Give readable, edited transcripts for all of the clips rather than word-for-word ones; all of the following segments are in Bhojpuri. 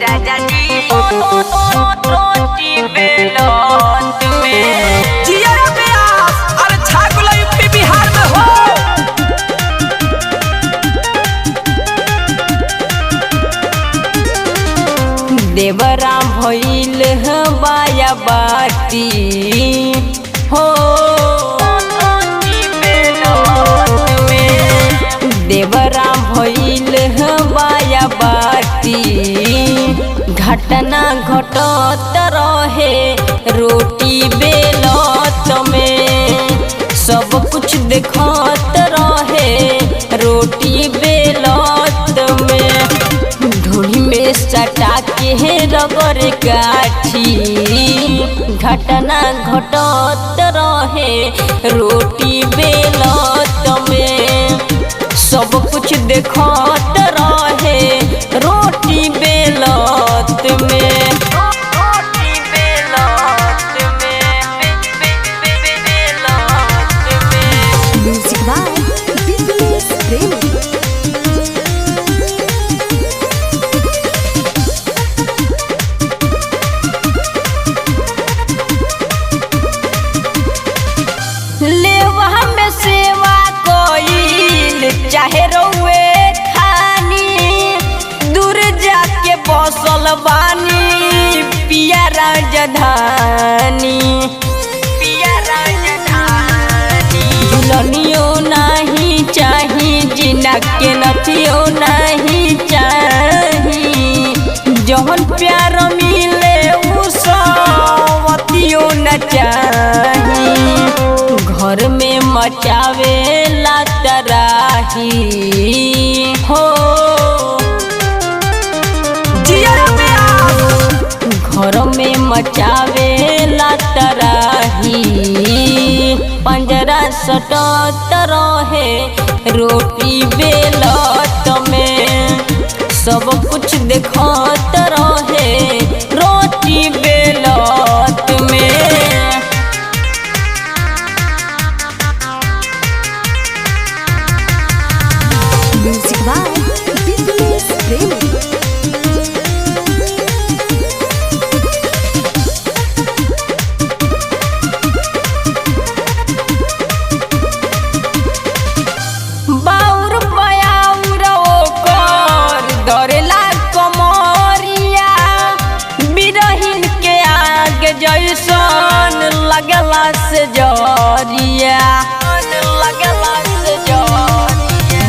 राजा जी रोटी बेलत में जिया प्यास अरे छागल यूपी बिहार में हो। देवरा भइल बाया बाती हो देवरा भइल बाया बाती घटना घटत रहे रोटी बेलत में सब कुछ देखत रहे रोटी बेलत में ढोली में सटा के रगड़ काठी घटना घटत रहे रोटी बेलत में सब कुछ देखत रहे रोटी बेलत में रोटी बेलत में म्यूजिक बाय बिजनेस प्रेमी। लेवा में सेवा कोइल चाहे रउए खानी दूर जाके बसल बानी पिया राजधानी दुल्हनियो नहीं चाही जिना के नथियो नहीं चाही जौन प्यार मिले उ सवतियो न चाही घर में मचावे ला तराही हो जिया प्यास घर में मचावे ला तराही पंजरा सटत रहे रोटी बेलत में सब कुछ देखत रहे रोटी बेलत में म्यूजिक बाय बिजनेस प्रेमी। बाउर बयाउर ओकर दरेला कमरिया बिरहिन के आगे जैसन लगला से जरिया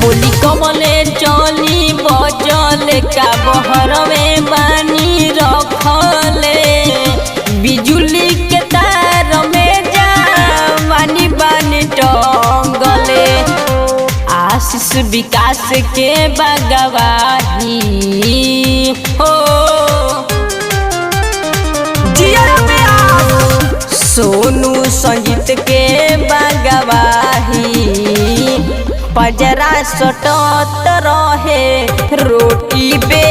बोली कमले चली बजल का बहर में बानी रखले बिजुली के तार में जानी बानी टंगले आशीष विकास के बगवाही हो जिया प्यास सोनू संगीत के बगवाही पजरा सटत रहे रोटी बे